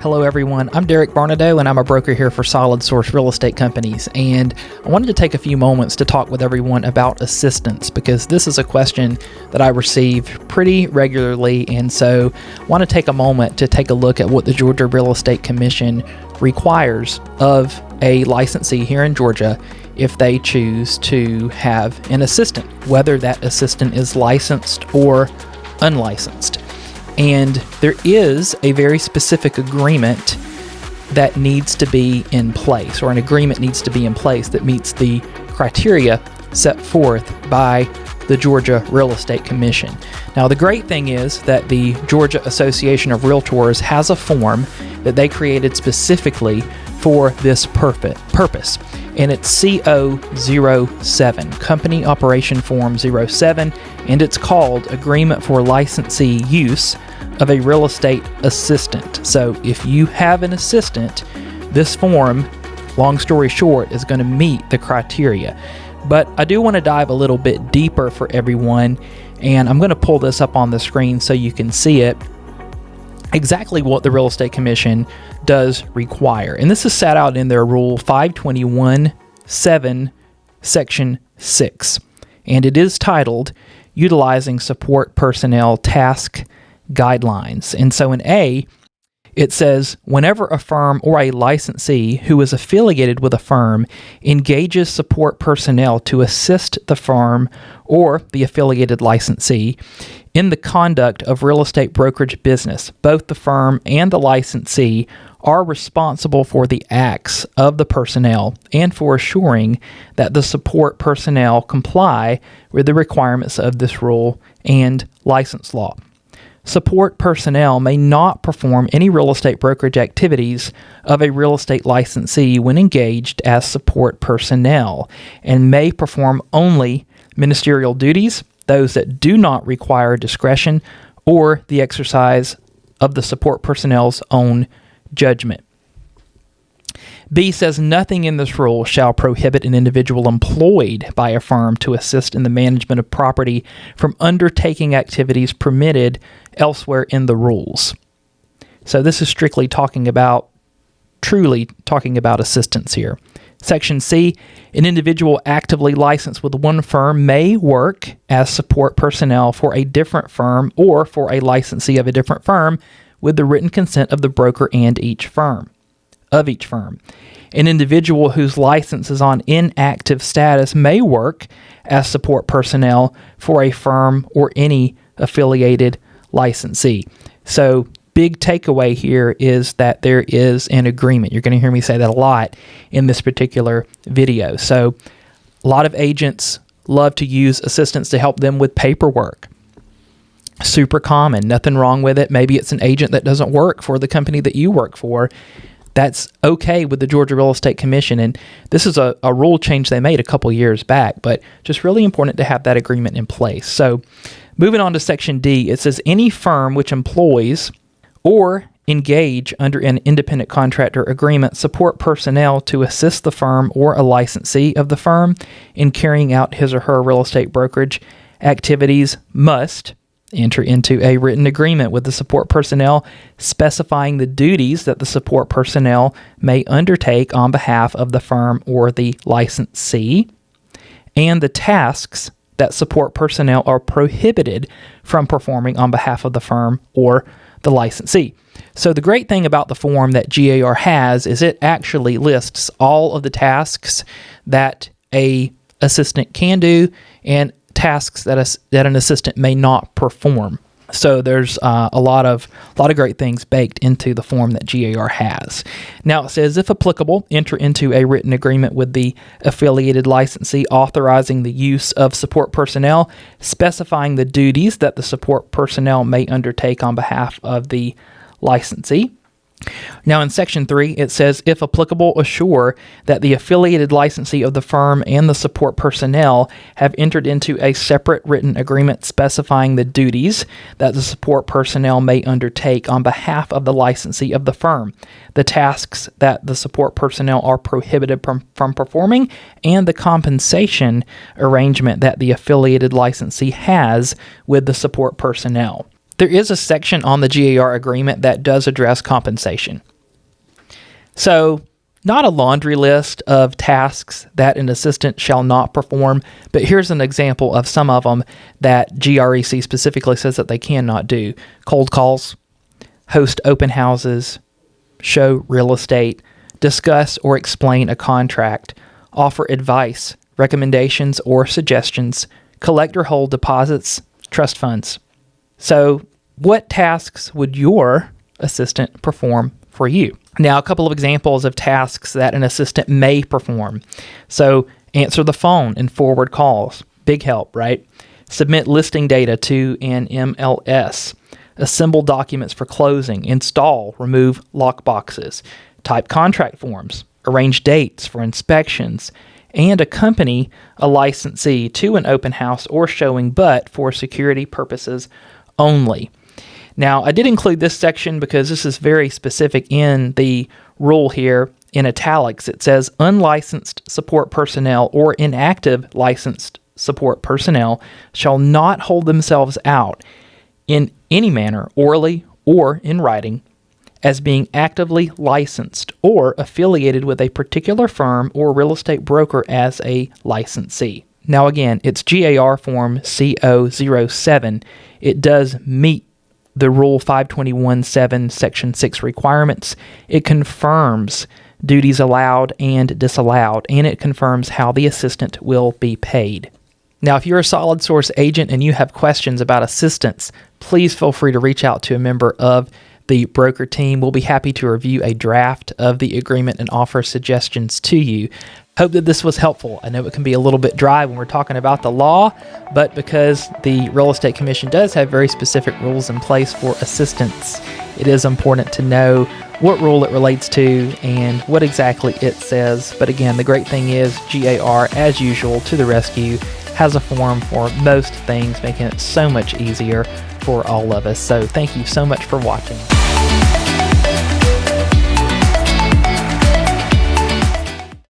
Hello everyone, I'm Derek Barnadoe and I'm a broker here for Solid Source Real Estate Companies, and I wanted to take a few moments to talk with everyone about assistance because this is a question that I receive pretty regularly, and so I want to take a moment to take a look at what the Georgia Real Estate Commission requires of a licensee here in Georgia if they choose to have an assistant, whether that assistant is licensed or unlicensed. And there is a very specific agreement that needs to be in place, or an agreement needs to be in place that meets the criteria set forth by the Georgia Real Estate Commission. Now, the great thing is that the Georgia Association of Realtors has a form that they created specifically for this purpose, and it's CO07, Company Operation Form 07, and it's called Agreement for Licensee Use of a Real Estate Assistant. So if you have an assistant, this form, long story short, is going to meet the criteria. But I do want to dive a little bit deeper for everyone, and I'm going to pull this up on the screen so you can see it, exactly what the Real Estate Commission does require. And this is set out in their Rule 521-7, Section 6. And it is titled, Utilizing Support Personnel Task Guidelines. And so in A, it says, whenever a firm or a licensee who is affiliated with a firm engages support personnel to assist the firm or the affiliated licensee in the conduct of real estate brokerage business, both the firm and the licensee are responsible for the acts of the personnel and for assuring that the support personnel comply with the requirements of this rule and license law. Support personnel may not perform any real estate brokerage activities of a real estate licensee when engaged as support personnel, and may perform only ministerial duties, those that do not require discretion or the exercise of the support personnel's own judgment. B says nothing in this rule shall prohibit an individual employed by a firm to assist in the management of property from undertaking activities permitted elsewhere in the rules. So this is strictly truly talking about assistance here. Section C, an individual actively licensed with one firm may work as support personnel for a different firm or for a licensee of a different firm with the written consent of the broker and each firm. An individual whose license is on inactive status may work as support personnel for a firm or any affiliated licensee. So, big takeaway here is that there is an agreement. You're going to hear me say that a lot in this particular video. So, a lot of agents love to use assistants to help them with paperwork. Super common, nothing wrong with it. Maybe it's an agent that doesn't work for the company that you work for. That's okay with the Georgia Real Estate Commission, and this is a rule change they made a couple years back, but just really important to have that agreement in place. So moving on to Section D, it says any firm which employs or engage under an independent contractor agreement support personnel to assist the firm or a licensee of the firm in carrying out his or her real estate brokerage activities must enter into a written agreement with the support personnel specifying the duties that the support personnel may undertake on behalf of the firm or the licensee and the tasks that support personnel are prohibited from performing on behalf of the firm or the licensee. So the great thing about the form that GAR has is it actually lists all of the tasks that a assistant can do and tasks that an assistant may not perform. So there's a lot of great things baked into the form that GAR has. Now it says, if applicable, enter into a written agreement with the affiliated licensee authorizing the use of support personnel, specifying the duties that the support personnel may undertake on behalf of the licensee. Now in Section 3, it says, if applicable, assure that the affiliated licensee of the firm and the support personnel have entered into a separate written agreement specifying the duties that the support personnel may undertake on behalf of the licensee of the firm, the tasks that the support personnel are prohibited from performing, and the compensation arrangement that the affiliated licensee has with the support personnel. There is a section on the GAR agreement that does address compensation. So, not a laundry list of tasks that an assistant shall not perform, but here's an example of some of them that GREC specifically says that they cannot do. Cold calls, host open houses, show real estate, discuss or explain a contract, offer advice, recommendations, or suggestions, collect or hold deposits, trust funds. So, what tasks would your assistant perform for you? Now, a couple of examples of tasks that an assistant may perform. So, answer the phone and forward calls. Big help, right? Submit listing data to an MLS. Assemble documents for closing. Install, remove lockboxes. Type contract forms. Arrange dates for inspections. And accompany a licensee to an open house or showing, but for security purposes only. Now, I did include this section because this is very specific in the rule here. In italics, it says unlicensed support personnel or inactive licensed support personnel shall not hold themselves out in any manner, orally or in writing, as being actively licensed or affiliated with a particular firm or real estate broker as a licensee. Now again, it's GAR Form CO07. It does meet the Rule 521.7 Section 6 requirements. It confirms duties allowed and disallowed, and it confirms how the assistant will be paid. Now, if you're a Solid Source agent and you have questions about assistance, please feel free to reach out to a member of the broker team. We'll be happy to review a draft of the agreement and offer suggestions to you. Hope that this was helpful. I know it can be a little bit dry when we're talking about the law, but because the Real Estate Commission does have very specific rules in place for assistants, it is important to know what rule it relates to and what exactly it says. But again, the great thing is GAR, as usual, to the rescue, has a form for most things, making it so much easier for all of us. So thank you so much for watching.